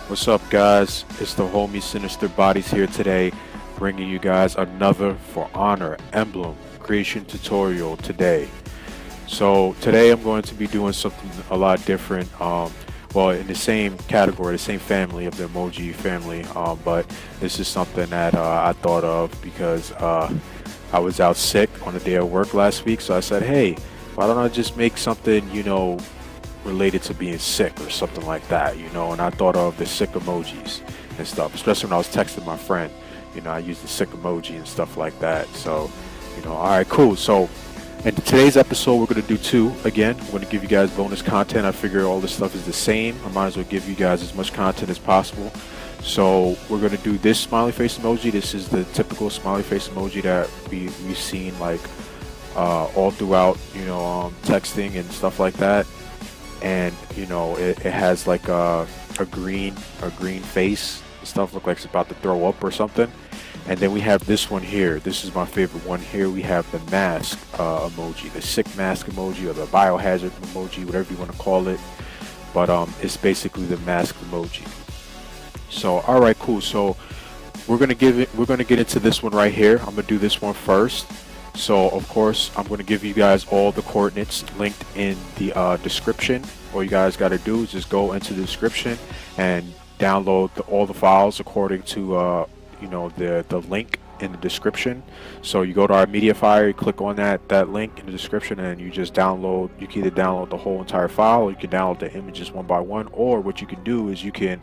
What's up, guys? It's the homie Sinister Bodies here today, bringing you guys another For Honor Emblem creation tutorial today. So today I'm going to be doing something a lot different. Well, in the same category, the same family of the emoji family, but this is something that I thought of because I was out sick on a day of work last week. So I said, hey, why don't I just make something, related to being sick or something like that, and I thought of the sick emojis and stuff, especially when I was texting my friend. I used the sick emoji and stuff like that. So, all right, cool. So in today's episode, we're going to do two. Again, I'm going to give you guys bonus content. I figure all this stuff is the same. I might as well give you guys as much content as possible. So we're going to do this smiley face emoji. This is the typical smiley face emoji that we've seen like all throughout, texting and stuff like that. And it has like a green face and stuff, look like it's about to throw up or something. And then we have this one here. This is my favorite one here. We have the mask emoji, the sick mask emoji, or the biohazard emoji, whatever you want to call it. But it's basically the mask emoji. So all right, cool. So we're gonna get into this one right here. I'm gonna do this one first. So of course I'm going to give you guys all the coordinates linked in the description. All you guys got to do is just go into the description and download all the files according to the link in the description. So you go to our media file, you click on that link in the description, and you just download. You can either download the whole entire file, or you can download the images one by one, or what you can do is you can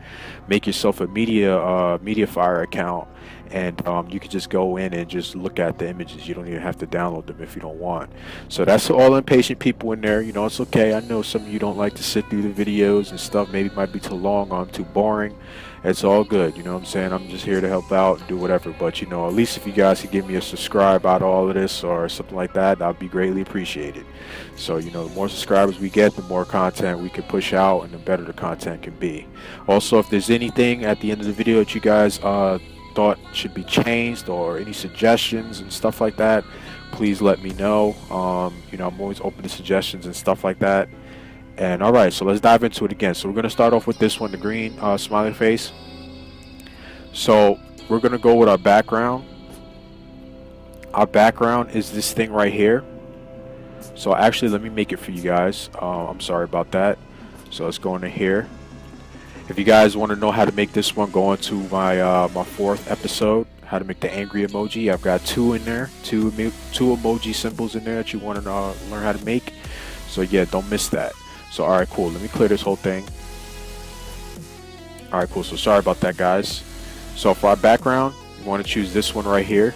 make yourself a media fire account, and you can just go in and just look at the images. You don't even have to download them if you don't want. So that's all impatient people in there. It's okay. I know some of you don't like to sit through the videos and stuff. Maybe it might be too long or I'm too boring. It's all good. You know what I'm saying? I'm just here to help out and do whatever. But at least if you guys could give me a subscribe out of all of this or something like that, that'd be greatly appreciated. So the more subscribers we get, the more content we can push out, and the better the content can be. Also, if there's anything at the end of the video that you guys thought should be changed, or any suggestions and stuff like that, please let me know. I'm always open to suggestions and stuff like that. And alright, so let's dive into it again. So we're going to start off with this one, the green smiley face. So we're going to go with our background. Our background is this thing right here. So actually, let me make it for you guys. I'm sorry about that. So let's go into here. If you guys want to know how to make this one, go into my my fourth episode, how to make the angry emoji. I've got two in there, two emoji symbols in there that you want to learn how to make. So yeah, don't miss that. So alright, cool. Let me clear this whole thing. Alright, cool. So sorry about that, guys. So for our background, you want to choose this one right here.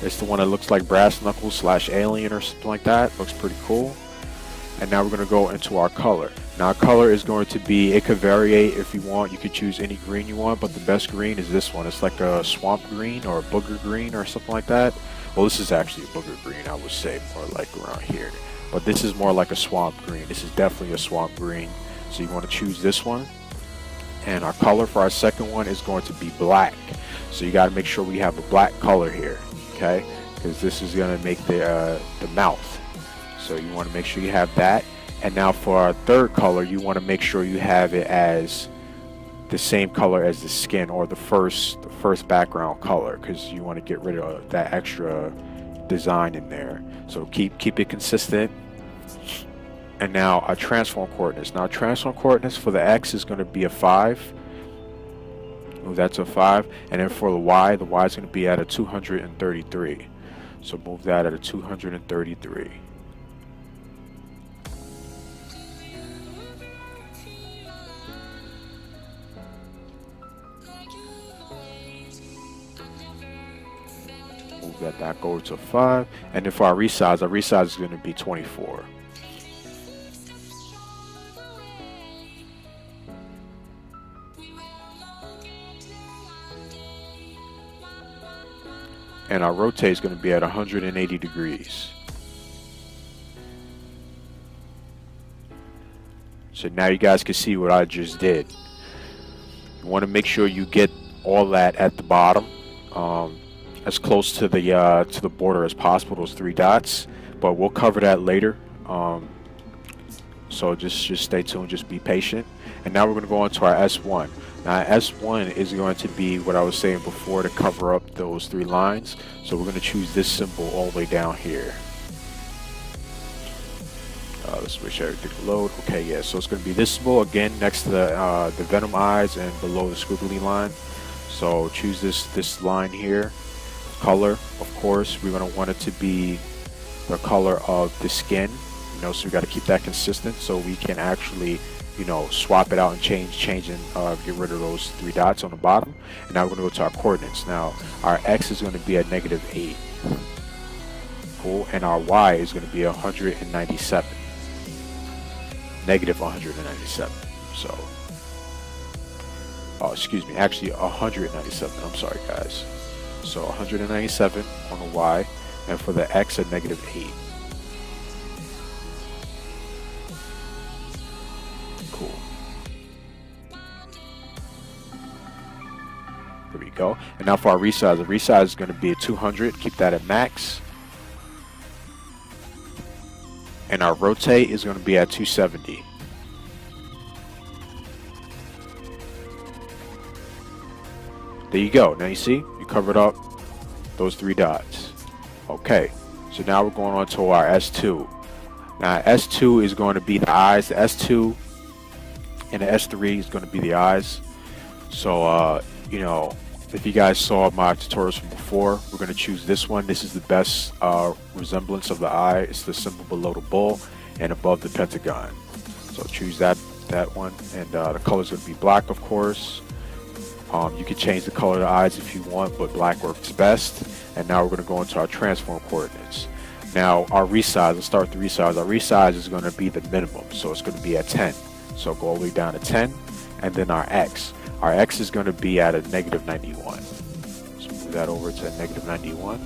It's the one that looks like Brass Knuckles / Alien or something like that. Looks pretty cool. And now we're going to go into our color. Now our color is going to be, it could vary if you want. You could choose any green you want, but the best green is this one. It's like a swamp green or a booger green or something like that. Well, this is actually a booger green, I would say, more like around here. But this is more like a swamp green. This is definitely a swamp green. So you want to choose this one. And our color for our second one is going to be black. So you got to make sure we have a black color here, okay? Because this is going to make the mouth. So you want to make sure you have that. And now for our third color, you want to make sure you have it as the same color as the skin, or the first background color, because you want to get rid of that extra design in there. So keep it consistent. And now our transform coordinates. Now transform coordinates for the X is going to be a 5. Move that to a 5. And then for the Y is going to be at a 233. So move that at a 233. Move that back over to 5. And then for our resize is going to be 24. And our rotate is going to be at 180 degrees. So now you guys can see what I just did. You want to make sure you get all that at the bottom, as close to the border as possible, those 3 dots. But we'll cover that later. So just stay tuned, just be patient. And now we're going to go on to our S1. Now S1 is going to be what I was saying before to cover up those 3 lines. So we're going to choose this symbol all the way down here. Let's make sure everything load. Okay, yeah, so it's going to be this symbol again next to the venom eyes and below the squiggly line. So choose this line here. Color, of course, we're going to want it to be the color of the skin. You know, so we got to keep that consistent so we can actually, you know, swap it out and change and get rid of those 3 dots on the bottom. And now we're going to go to our coordinates. Now our X is going to be at -8. Cool. And our Y is going to be 197. -197. So, oh, excuse me, actually 197. I'm sorry, guys. So 197 on the Y, and for the X at -8. Cool. There we go. And now for our resize, the resize is going to be at 200. Keep that at max. And our rotate is going to be at 270. There you go. Now you see, you covered up those 3 dots. Okay, so now we're going on to our S2. Now S2 is going to be the eyes. The S2 and the S3 is going to be the eyes. So, you know, if you guys saw my tutorials from before, we're going to choose this one. This is the best resemblance of the eye. It's the symbol below the bull and above the pentagon. So choose that one, and the color is going to be black, of course. You can change the color of the eyes if you want, but black works best. And now we're going to go into our transform coordinates. Now our resize, let's start with the resize. Our resize is going to be the minimum, so it's going to be at 10. So go all the way down to 10, and then our X. Our X is going to be at a -91. So move that over to a -91.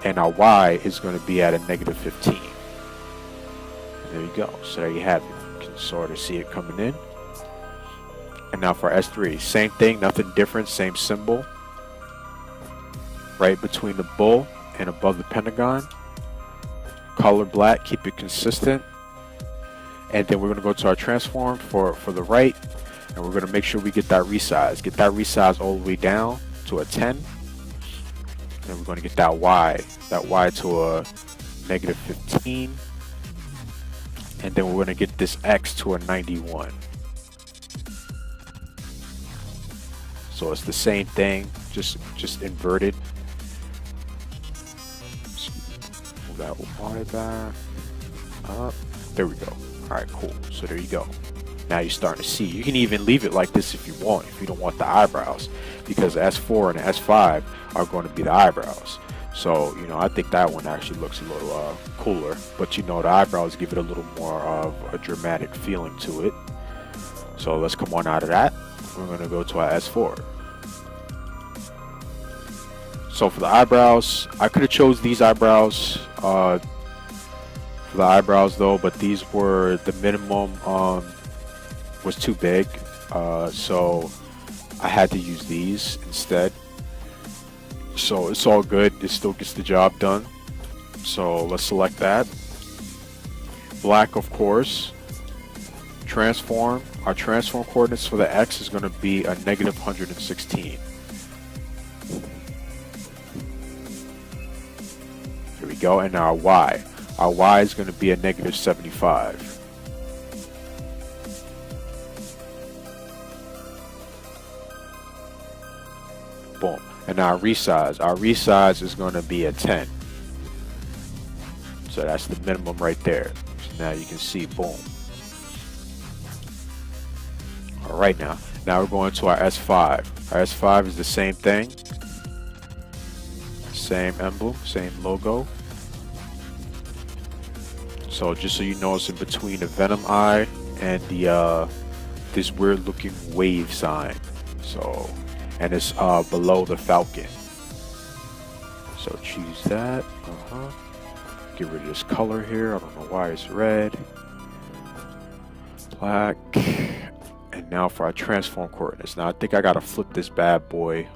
And our Y is going to be at a -15. And there you go. So there you have it. You can sort of see it coming in. And now for S3, same thing, nothing different, same symbol. Right between the bull and above the pentagon. Color black, keep it consistent. And then we're going to go to our transform for the right, and we're going to make sure we get that resize. Get that resize all the way down to a 10. And we're going to get that Y to a -15. And then we're going to get this X to a 91. So it's the same thing, just inverted. Move that Y back up. There we go. Alright, cool. So there you go. Now you're starting to see. You can even leave it like this if you want, if you don't want the eyebrows, because the S4 and the S5 are going to be the eyebrows. So, you know, I think that one actually looks a little cooler, but you know, the eyebrows give it a little more of a dramatic feeling to it. So let's come on out of that. We're going to go to our S4. So for the eyebrows, I could have chose these eyebrows for the eyebrows though, but these were the minimum was too big, so I had to use these instead. So it's all good, it still gets the job done. So let's select that. Black, of course. Transform. Our transform coordinates for the X is going to be a -116. Here we go. And our Y. Our Y is going to be a -75. Boom. And our resize. Our resize is going to be a 10. So that's the minimum right there. So now you can see, boom. Alright, now we're going to our S5. Our S5 is the same thing. Same emblem, same logo. So just so you know, it's in between the venom eye and the this weird looking wave sign. So, and it's below the falcon. So choose that. Get rid of this color here. I don't know why it's red. Black. And now for our transform coordinates. Now I think I gotta flip this bad boy.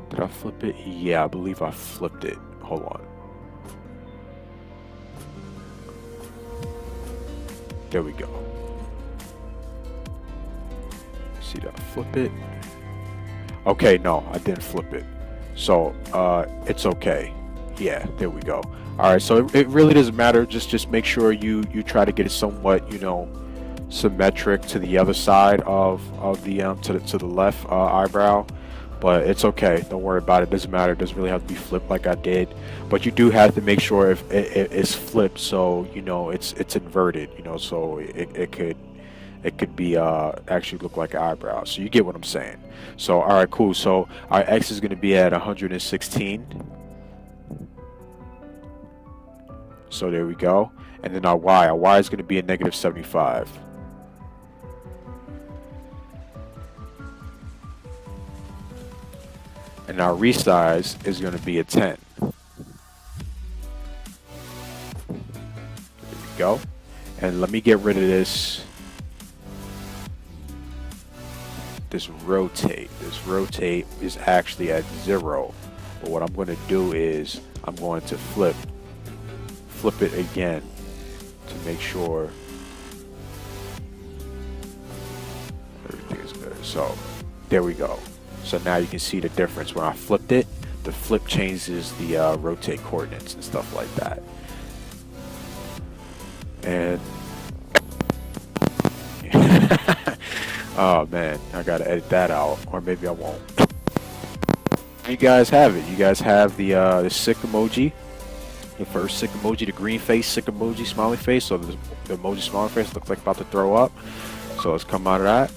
Did I flip it? Yeah, I believe I flipped it. Hold on. There we go. See that? Flip it. Okay, no, I didn't flip it. So it's okay. Yeah, there we go. All right, so it really doesn't matter. Just make sure you try to get it somewhat, you know, symmetric to the other side of the to the left eyebrow. But it's okay. Don't worry about it. Doesn't matter. It doesn't really have to be flipped like I did. But you do have to make sure if it's flipped, so you know it's inverted. You know, so it could be actually look like an eyebrow. So you get what I'm saying. So all right, cool. So our X is going to be at 116. So there we go. And then our Y is going to be a negative 75. And our resize is going to be a 10. There we go. And let me get rid of this rotate. This rotate is actually at 0. But what I'm going to do is I'm going to flip it again to make sure everything is good. So there we go. So now you can see the difference. When I flipped it, the flip changes the rotate coordinates and stuff like that. And oh man, I gotta edit that out, or maybe I won't. You guys have it. You guys have the sick emoji, the first sick emoji, the green face sick emoji, smiley face. So the emoji smiley face looks like about to throw up. So let's come out of that.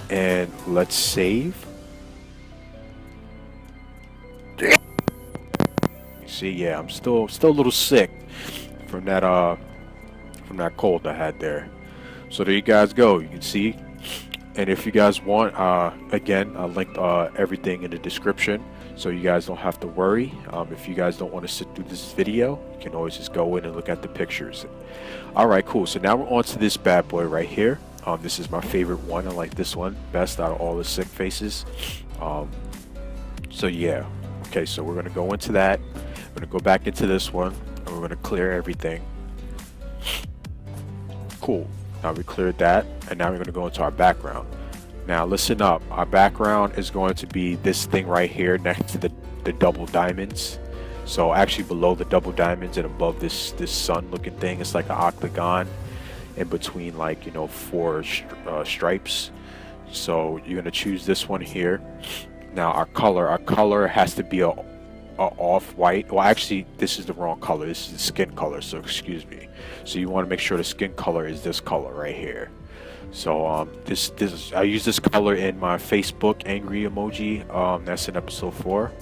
And let's save. You see, yeah, I'm still a little sick from that cold I had there. So there you guys go. You can see. And if you guys want, again, I linked everything in the description, so you guys don't have to worry. If you guys don't want to sit through this video, you can always just go in and look at the pictures. All right, cool. So now we're on to this bad boy right here. This is my favorite one. I like this one best out of all the sick faces. So yeah. Okay, so we're going to go into that. We're going to go back into this one, and we're going to clear everything. Cool. Now we cleared that, and now we're going to go into our background. Now listen up. Our background is going to be this thing right here next to the double diamonds. So actually below the double diamonds and above this sun looking thing, it's like an octagon in between, like, you know, 4 stripes. So you're going to choose this one here. Now our color has to be a off-white. Well, actually this is the wrong color. This is the skin color, so excuse me. So you want to make sure the skin color is this color right here. So this I use this color in my Facebook angry emoji. That's in episode 4.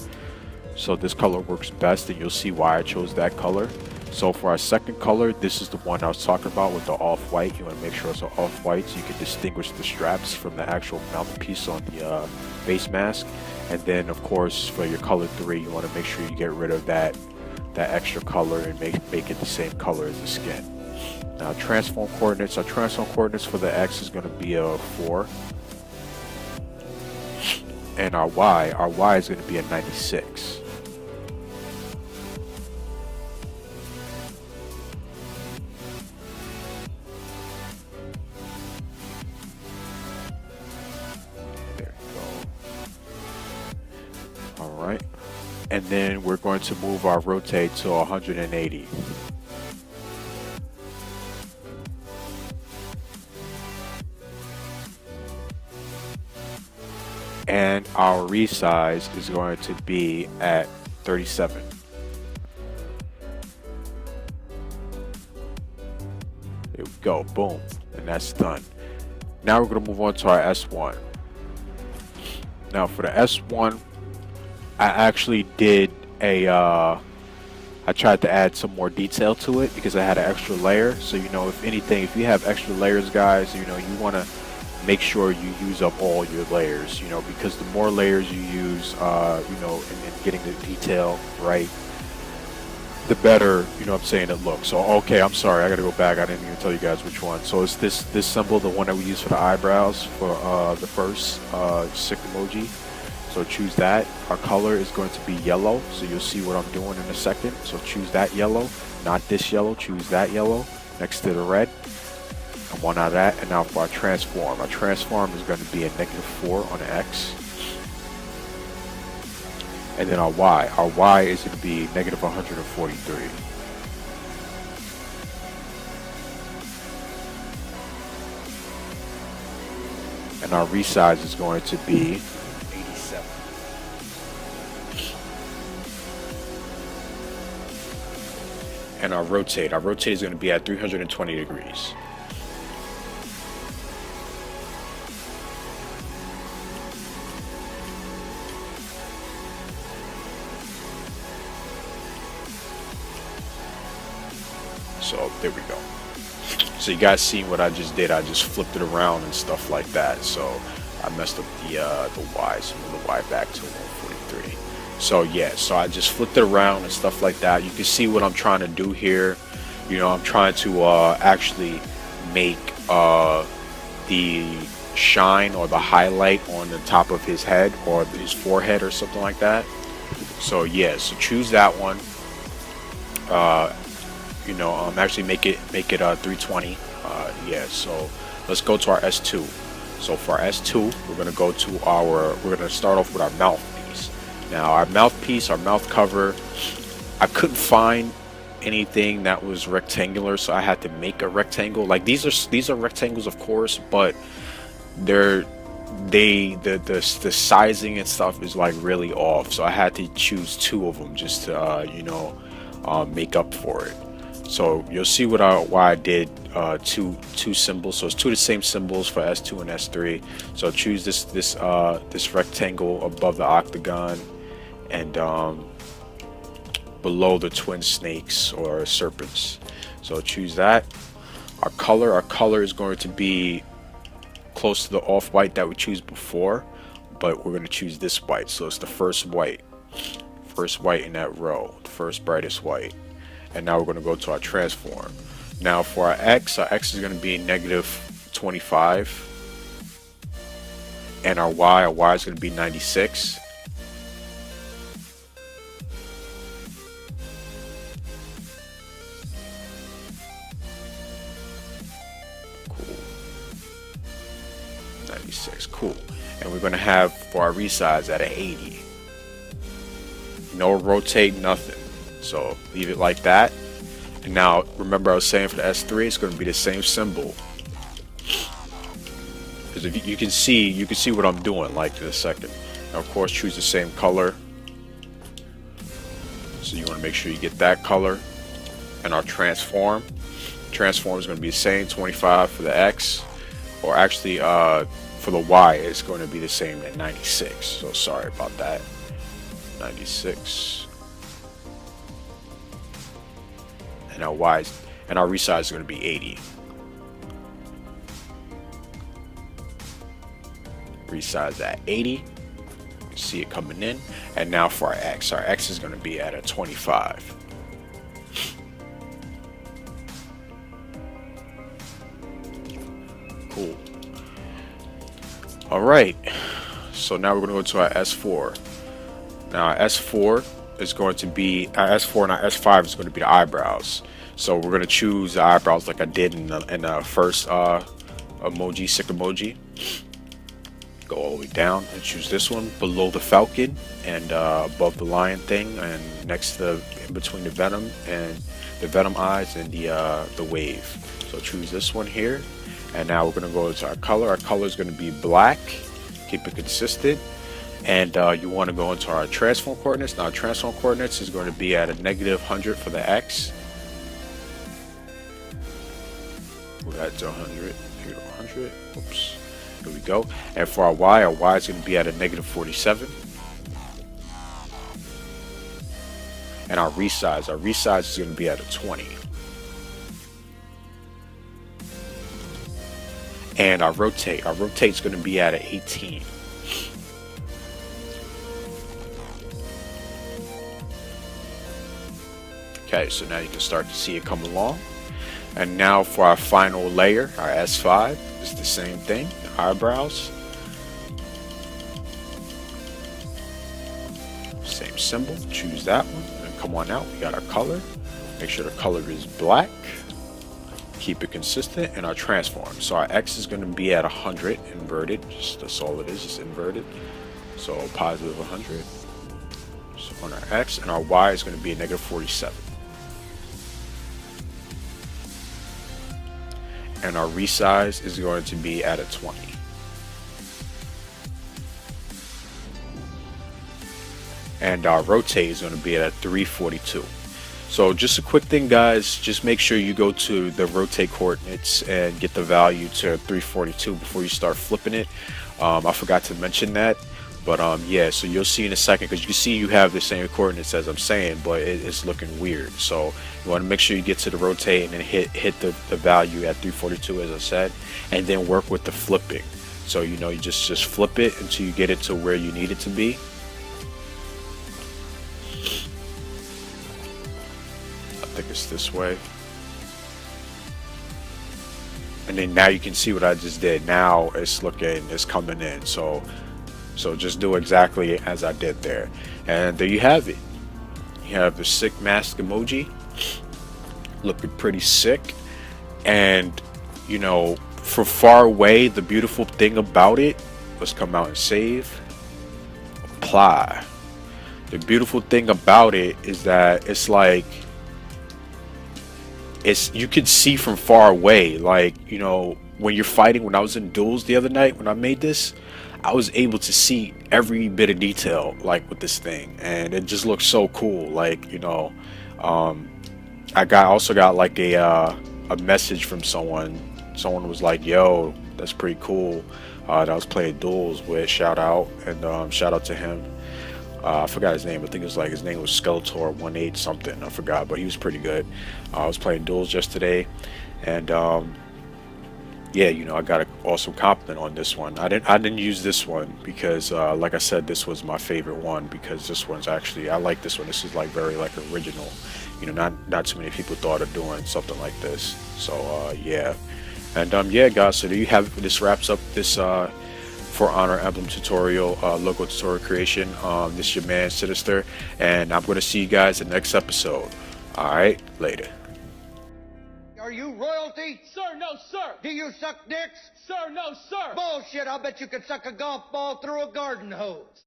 So this color works best, and you'll see why I chose that color. So for our second color, this is the one I was talking about with the off-white. You want to make sure it's an off-white so you can distinguish the straps from the actual mouthpiece on the face mask. And then of course for your color 3, you want to make sure you get rid of that extra color and make it the same color as the skin. Now transform coordinates. Our transform coordinates for the X is going to be a 4. And our Y is going to be a 96. Alright, and then we're going to move our rotate to 180. And our resize is going to be at 37. There we go, boom, and that's done. Now we're going to move on to our S1. Now for the S1, I actually did I tried to add some more detail to it because I had an extra layer. So, you know, if anything, if you have extra layers, guys, you know, you want to make sure you use up all your layers, you know, because the more layers you use, you know, and getting the detail right, the better, you know what I'm saying, it looks. So, okay, I'm sorry, I got to go back. I didn't even tell you guys which one. So it's this symbol, the one that we use for the eyebrows for the first sick emoji. So choose that. Our color is going to be yellow, so you'll see what I'm doing in a second. So choose that yellow, not this yellow, choose that yellow. next to the red. And 1 out of that. And now for our transform is going to be a -4 on the X. And then our Y is going to be -143. And our resize is going to be 87. And our rotate is going to be at 320 degrees. So there we go. So you guys see what I just did? I just flipped it around and stuff like that. So I messed up the Y, so move the Y back to 143. So yeah, so I just flipped it around and stuff like that. You can see what I'm trying to do here. You know, I'm trying to actually make the shine or the highlight on the top of his head or his forehead or something like that. So yeah, so choose that one. You know, actually make it 320. Yeah, so let's go to our S2. So for our S2, we're gonna start off with our mouthpiece. Now our mouthpiece, our mouth cover, I couldn't find anything that was rectangular, so I had to make a rectangle. Like these are rectangles, of course, but the sizing and stuff is like really off. So I had to choose 2 of them just to you know, make up for it. So you'll see why I did two symbols. So it's 2 of the same symbols for S2 and S3. So choose this rectangle above the octagon and below the twin snakes or serpents. So choose that. Our color is going to be close to the off-white that we choose before, but we're going to choose this white. So it's the first white in that row, the first brightest white. And now we're going to go to our transform. Now for our X is going to be -25. And our Y is going to be 96. Cool. 96, cool. And we're going to have for our resize at an 80. No rotate, nothing. So leave it like that. And now remember I was saying for the S3 it's going to be the same symbol. Because if you can see what I'm doing like in a second. Now of course choose the same color. So you want to make sure you get that color. And our transform is going to be the same, 25 for the X. Or actually for the Y it's going to be the same at 96. So sorry about that. 96. And our resize is going to be 80. Resize at 80. You can see it coming in. And now for our X is going to be at a 25. Cool. All right. So now we're going to go to our S4. Now our S4 is going to be S4 and our S5 is going to be the eyebrows. So we're going to choose the eyebrows like I did in the first emoji, sick emoji. Go all the way down and choose this one below the falcon and above the lion thing and next to in between the venom and the venom eyes and the wave. So choose this one here. And now we're going to go to our color. Our color is going to be black. Keep it consistent. And you want to go into our transform coordinates. Now transform coordinates is going to be at a -100 for the X. We're at 100. Here to 100. Oops. Here we go. And for our Y is going to be at a -47. And our resize is going to be at a 20. And our rotate is going to be at an 18. Okay, so now you can start to see it come along. And now for our final layer, our S5, it's the same thing, the eyebrows. Same symbol, choose that one, and come on out. We got our color. Make sure the color is black. keep it consistent, and our transform. So our X is going to be at 100 inverted, just that's all it is, just inverted. So positive 100 so on our X, and our Y is going to be a negative 47. And our resize is going to be at a 20. And our rotate is going to be at a 342. So just a quick thing, guys, just make sure you go to the rotate coordinates and get the value to 342 before you start flipping it. I forgot to mention that, but yeah, so you'll see in a second, because you can see you have the same coordinates as I'm saying, but it's looking weird. So you want to make sure you get to the rotate and then hit the value at 342, as I said, and then work with the flipping. So you know, you just flip it until you get it to where you need it to be. I think it's this way. And then now you can see what I just did. Now it's coming in. So just do exactly as I did there. And there you have it. You have the sick mask emoji. Looking pretty sick. And you know, from far away, the beautiful thing about it, let's come out and save. Apply. The beautiful thing about it is that it's like, you can see from far away. Like, you know, when you're fighting, when I was in duels the other night, when I made this, I was able to see every bit of detail, like, with this thing, and it just looks so cool. Like, you know, I also got like a message from someone. Someone was like, yo, that's pretty cool, that I was playing duels with. Shout out, and shout out to him. I forgot his name. I think it was like, his name was Skeletor18 something. I forgot, but he was pretty good. I was playing duels yesterday, and yeah, you know, I got an awesome compliment on this one. I didn't use this one because, like I said, this was my favorite one, because this one's actually, I like this one. This is like very like original. You know, not too many people thought of doing something like this. So yeah, and yeah, guys. So there you have it. This wraps up this For Honor emblem tutorial, logo tutorial creation. This is your man Sinister, and I'm going to see you guys in the next episode. Alright, later. Are you royalty? Sir, no, sir. Do you suck dicks? Sir, no, sir. Bullshit, I'll bet you could suck a golf ball through a garden hose.